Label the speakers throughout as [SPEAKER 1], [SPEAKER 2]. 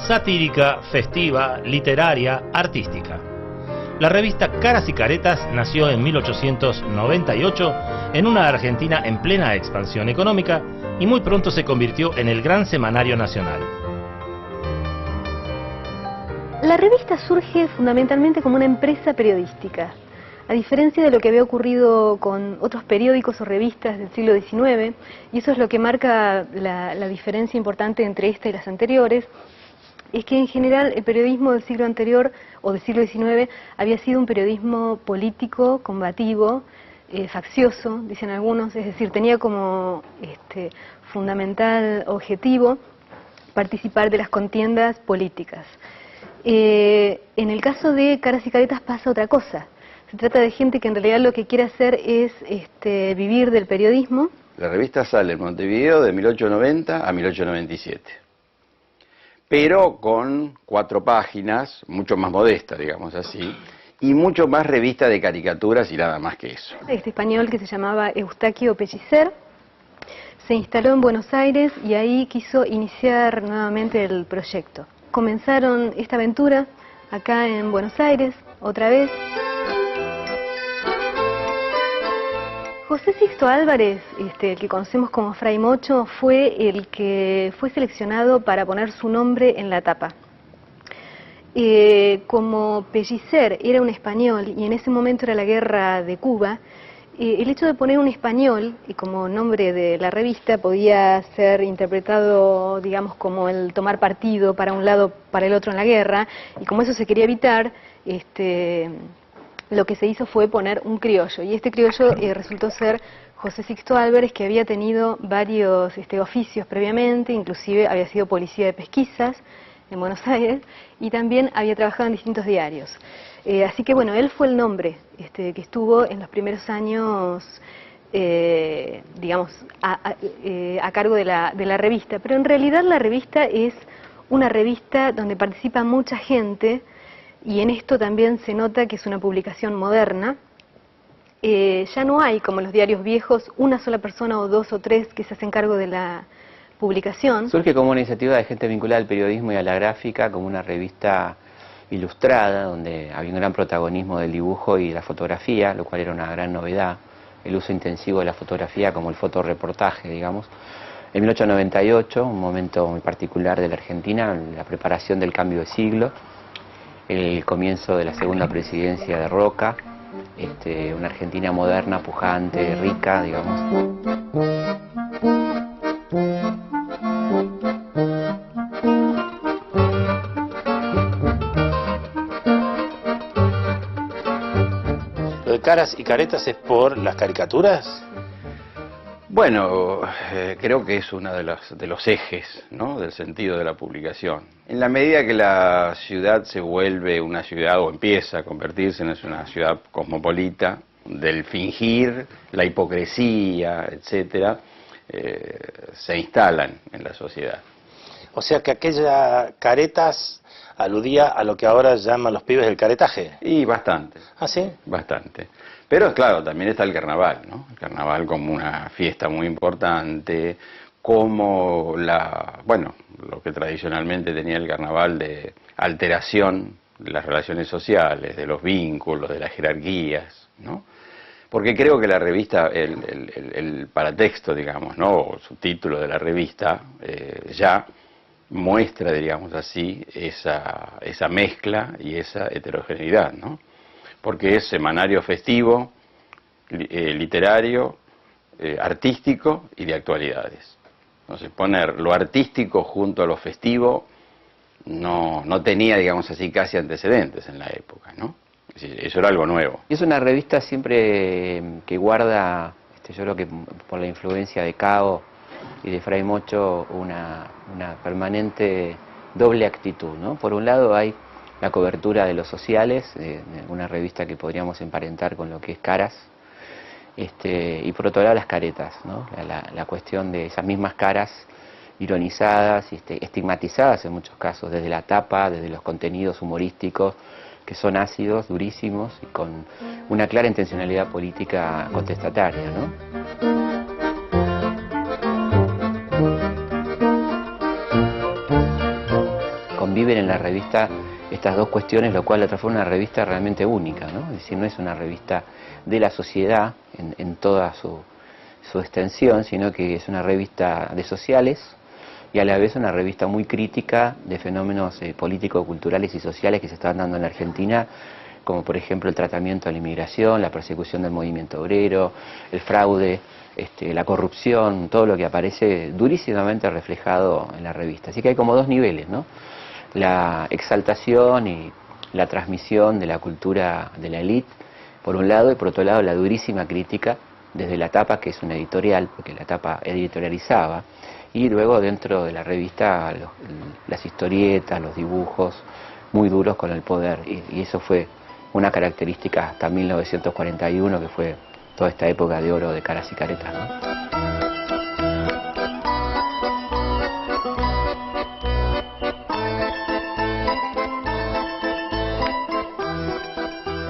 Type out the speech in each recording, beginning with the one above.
[SPEAKER 1] satírica, festiva, literaria, artística. La revista Caras y Caretas nació en 1898 en una Argentina en plena expansión económica y muy pronto se convirtió en el gran semanario nacional.
[SPEAKER 2] La revista surge fundamentalmente como una empresa periodística. A diferencia de lo que había ocurrido con otros periódicos o revistas del siglo XIX, y eso es lo que marca la diferencia importante entre esta y las anteriores, es que en general el periodismo del siglo anterior o del siglo XIX había sido un periodismo político, combativo, faccioso, dicen algunos, es decir, tenía como fundamental objetivo participar de las contiendas políticas. En el caso de Caras y Caretas pasa otra cosa. Se trata de gente que en realidad lo que quiere hacer es vivir del periodismo.
[SPEAKER 3] La revista sale en Montevideo de 1890 a 1897, pero con 4 páginas, mucho más modesta, digamos así, y mucho más revista de caricaturas y nada más que eso.
[SPEAKER 2] Este español que se llamaba Eustaquio Pellicer se instaló en Buenos Aires y ahí quiso iniciar nuevamente el proyecto. Comenzaron esta aventura acá en Buenos Aires, otra vez. José Sixto Álvarez, el que conocemos como Fray Mocho, fue el que fue seleccionado para poner su nombre en la tapa. Como Pellicer era un español y en ese momento era la guerra de Cuba, el hecho de poner un español como nombre de la revista podía ser interpretado, digamos, como el tomar partido para un lado, para el otro en la guerra, y como eso se quería evitar, lo que se hizo fue poner un criollo, y este criollo resultó ser José Sixto Álvarez, que había tenido varios oficios previamente, inclusive había sido policía de pesquisas en Buenos Aires, y también había trabajado en distintos diarios. Así que bueno, él fue el nombre que estuvo en los primeros años, digamos, a cargo de la revista, pero en realidad la revista es una revista donde participa mucha gente, y en esto también se nota que es una publicación moderna. Ya no hay, como en los diarios viejos, una sola persona o 2 o 3 que se hacen cargo de la publicación.
[SPEAKER 4] Surge como una iniciativa de gente vinculada al periodismo y a la gráfica, como una revista ilustrada, donde había un gran protagonismo del dibujo y la fotografía, lo cual era una gran novedad, el uso intensivo de la fotografía como el fotoreportaje, digamos. En 1898, un momento muy particular de la Argentina, la preparación del cambio de siglo, el comienzo de la segunda presidencia de Roca, una Argentina moderna, pujante, rica, digamos.
[SPEAKER 1] ¿Lo de Caras y Caretas es por las caricaturas?
[SPEAKER 3] Bueno, creo que es uno de los ejes, ¿no?, del sentido de la publicación. En la medida que la ciudad se vuelve una ciudad o empieza a convertirse en una ciudad cosmopolita, del fingir, la hipocresía, etcétera, se instalan en la sociedad.
[SPEAKER 1] O sea que aquella Caretas aludía a lo que ahora llaman los pibes el caretaje.
[SPEAKER 3] Y bastante.
[SPEAKER 1] ¿Ah, sí?
[SPEAKER 3] Bastante. Pero claro, también está el carnaval, ¿no? El carnaval como una fiesta muy importante, como lo que tradicionalmente tenía el carnaval de alteración de las relaciones sociales, de los vínculos, de las jerarquías, ¿no? Porque creo que la revista, el paratexto, digamos, ¿no?, o subtítulo de la revista, ya muestra, digamos así, esa mezcla y esa heterogeneidad, ¿no? Porque es semanario festivo, literario, artístico y de actualidades. Entonces poner lo artístico junto a lo festivo no tenía, digamos así, casi antecedentes en la época, ¿no? Es decir, eso era algo nuevo.
[SPEAKER 4] Y es una revista siempre que guarda, yo creo que por la influencia de Cao y de Fray Mocho, una permanente doble actitud, ¿no? Por un lado hay la cobertura de los sociales, una revista que podríamos emparentar con lo que es Caras, y por otro lado las caretas, ¿no? La cuestión de esas mismas caras ironizadas, estigmatizadas en muchos casos, desde la tapa, desde los contenidos humorísticos, que son ácidos, durísimos, y con una clara intencionalidad política contestataria, ¿no? conviven en la revista estas dos cuestiones, lo cual la transforma en una revista realmente única, ¿no? Es decir, no es una revista de la sociedad en toda su extensión, sino que es una revista de sociales y a la vez una revista muy crítica de fenómenos políticos, culturales y sociales que se están dando en la Argentina, como por ejemplo el tratamiento de la inmigración, la persecución del movimiento obrero, el fraude, la corrupción, todo lo que aparece durísimamente reflejado en la revista. Así que hay como dos niveles, ¿no? La exaltación y la transmisión de la cultura de la élite, por un lado, y por otro lado la durísima crítica desde la tapa, que es una editorial, porque la tapa editorializaba, y luego dentro de la revista las historietas, los dibujos muy duros con el poder, y eso fue una característica hasta 1941, que fue toda esta época de oro de Caras y Caretas, ¿no?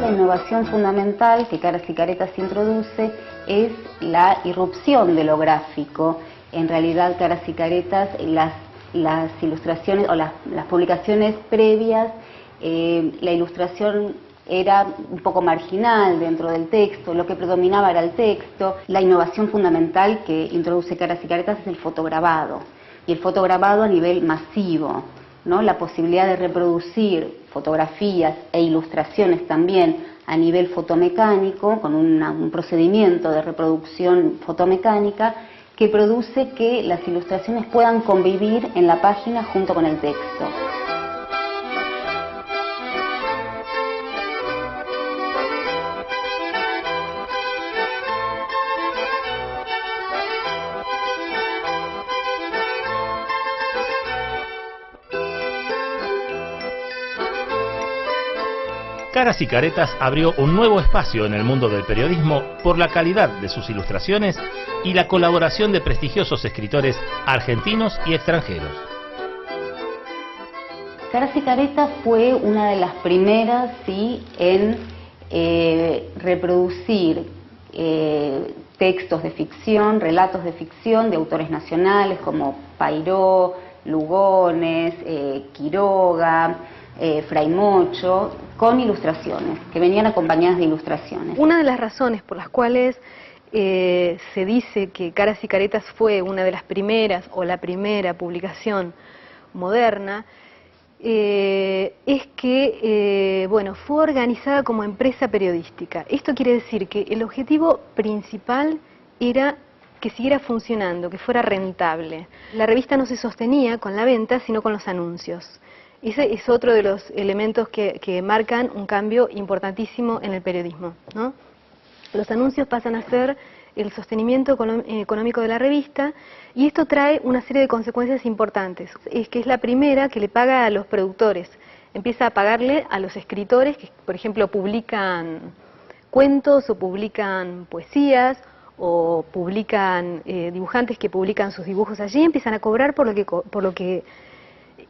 [SPEAKER 5] La innovación fundamental que Caras y Caretas introduce es la irrupción de lo gráfico. En realidad, Caras y Caretas, las ilustraciones o las publicaciones previas, la ilustración era un poco marginal dentro del texto, lo que predominaba era el texto. La innovación fundamental que introduce Caras y Caretas es el fotograbado, y el fotograbado a nivel masivo, ¿no? La posibilidad de reproducir fotografías e ilustraciones también a nivel fotomecánico, con un procedimiento de reproducción fotomecánica que produce que las ilustraciones puedan convivir en la página junto con el texto.
[SPEAKER 1] Caras y Caretas abrió un nuevo espacio en el mundo del periodismo por la calidad de sus ilustraciones y la colaboración de prestigiosos escritores argentinos y extranjeros.
[SPEAKER 5] Caras y Caretas fue una de las primeras, ¿sí?, en reproducir textos de ficción, relatos de ficción de autores nacionales como Pairó, Lugones, Quiroga, Fray Mocho, con ilustraciones, que venían acompañadas de ilustraciones.
[SPEAKER 2] Una de las razones por las cuales se dice que Caras y Caretas fue una de las primeras o la primera publicación moderna es que bueno, fue organizada como empresa periodística. Esto quiere decir que el objetivo principal era que siguiera funcionando, que fuera rentable. La revista no se sostenía con la venta, sino con los anuncios. Ese es otro de los elementos que marcan un cambio importantísimo en el periodismo, ¿no? Los anuncios pasan a ser el sostenimiento económico de la revista, y esto trae una serie de consecuencias importantes. Es que es la primera que le paga a los productores, empieza a pagarle a los escritores que, por ejemplo, publican cuentos o publican poesías o publican dibujantes que publican sus dibujos allí, empiezan a cobrar por lo que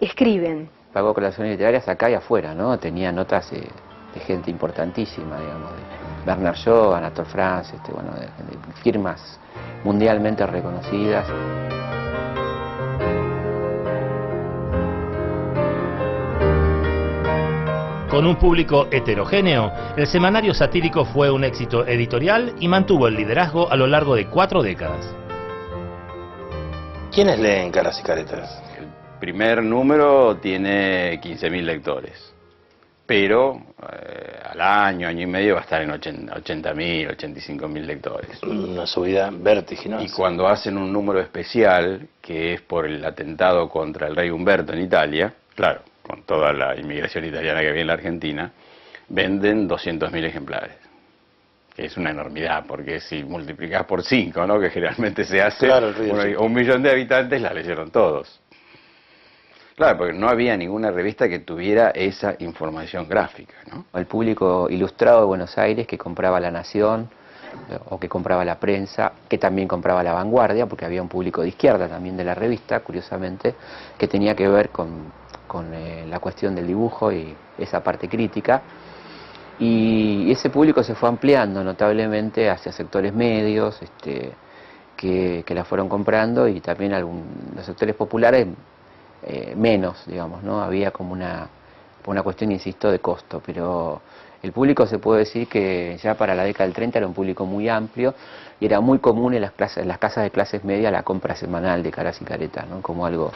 [SPEAKER 2] escriben.
[SPEAKER 4] Pagó colecciones literarias acá y afuera, ¿no? Tenía notas de gente importantísima, digamos, de Bernard Shaw, Anatole France, bueno, de firmas mundialmente reconocidas.
[SPEAKER 1] Con un público heterogéneo, el semanario satírico fue un éxito editorial y mantuvo el liderazgo a lo largo de 4 décadas.
[SPEAKER 6] ¿Quiénes leen Caras y Caretas?
[SPEAKER 3] El primer número tiene 15.000 lectores, pero al año y medio va a estar en 80.000, 85.000 lectores.
[SPEAKER 6] Una subida vertiginosa.
[SPEAKER 3] Y cuando hacen un número especial, que es por el atentado contra el rey Humberto en Italia, claro, con toda la inmigración italiana que había en la Argentina, venden 200.000 ejemplares. Que es una enormidad, porque si multiplicás por 5, ¿no?, que generalmente se hace,
[SPEAKER 6] claro,
[SPEAKER 3] 1 millón de habitantes la leyeron todos. Claro, porque no había ninguna revista que tuviera esa información gráfica, ¿no?
[SPEAKER 4] El público ilustrado de Buenos Aires que compraba La Nación o que compraba La Prensa, que también compraba La Vanguardia, porque había un público de izquierda también de la revista, curiosamente, que tenía que ver con la cuestión del dibujo y esa parte crítica. Y ese público se fue ampliando notablemente hacia sectores medios que la fueron comprando, y también los sectores populares menos, digamos, ¿no? Había como una cuestión, insisto, de costo, pero el público se puede decir que ya para la década del 30 era un público muy amplio y era muy común en las casas de clases medias la compra semanal de caras y caretas, ¿no? Como algo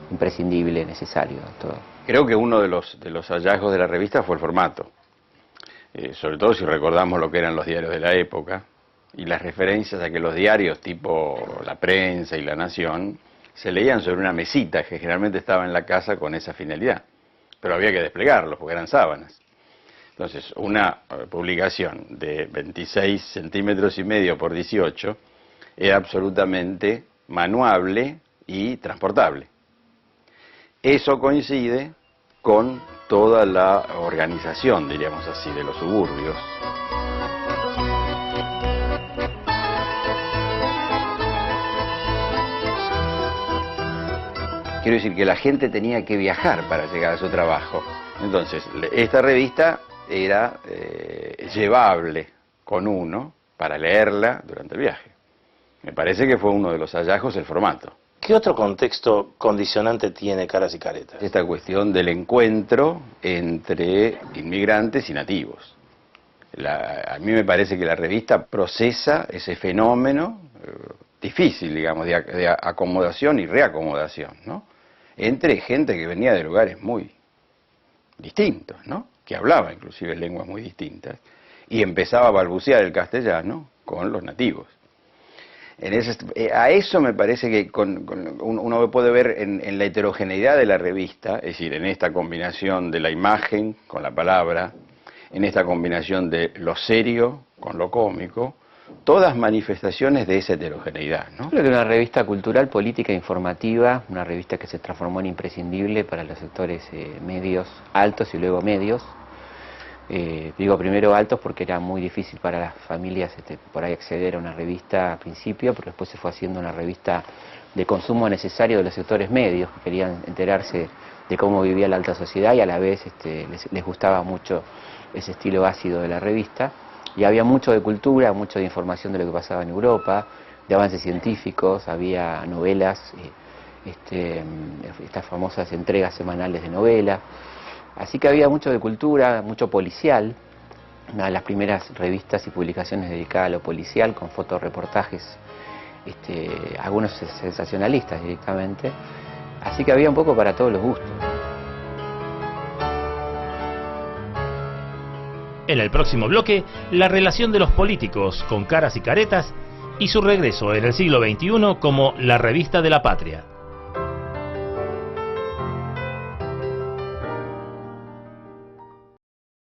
[SPEAKER 4] imprescindible, necesario. Todo.
[SPEAKER 3] Creo que uno de los hallazgos de la revista fue el formato, sobre todo si recordamos lo que eran los diarios de la época y las referencias a que los diarios tipo La Prensa y La Nación se leían sobre una mesita que generalmente estaba en la casa con esa finalidad, pero había que desplegarlos porque eran sábanas. Entonces, una publicación de 26 centímetros y medio por 18 era absolutamente manuable y transportable. Eso coincide con toda la organización, diríamos así, de los suburbios. Quiero decir que la gente tenía que viajar para llegar a su trabajo. Entonces, esta revista era llevable con uno para leerla durante el viaje. Me parece que fue uno de los hallazgos el formato.
[SPEAKER 6] ¿Qué otro contexto condicionante tiene Caras y Caretas?
[SPEAKER 3] Esta cuestión del encuentro entre inmigrantes y nativos. A mí me parece que la revista procesa ese fenómeno difícil, digamos, de acomodación y reacomodación, ¿no? Entre gente que venía de lugares muy distintos, ¿no? Que hablaba inclusive lenguas muy distintas, y empezaba a balbucear el castellano con los nativos. A eso me parece que uno puede ver en la heterogeneidad de la revista, es decir, en esta combinación de la imagen con la palabra, en esta combinación de lo serio con lo cómico, todas manifestaciones de esa heterogeneidad, ¿no?
[SPEAKER 4] Creo que era una revista cultural, política, informativa, una revista que se transformó en imprescindible para los sectores medios, altos y luego medios. Digo primero altos porque era muy difícil para las familias por ahí acceder a una revista al principio, pero después se fue haciendo una revista de consumo necesario de los sectores medios, que querían enterarse de cómo vivía la alta sociedad y a la vez les gustaba mucho ese estilo ácido de la revista. Y había mucho de cultura, mucho de información de lo que pasaba en Europa, de avances científicos, había novelas, estas famosas entregas semanales de novela. Así que había mucho de cultura, mucho policial, una de las primeras revistas y publicaciones dedicadas a lo policial, con fotoreportajes, algunos sensacionalistas directamente. Así que había un poco para todos los gustos.
[SPEAKER 1] En el próximo bloque, la relación de los políticos con Caras y Caretas y su regreso en el siglo XXI como la revista de la patria.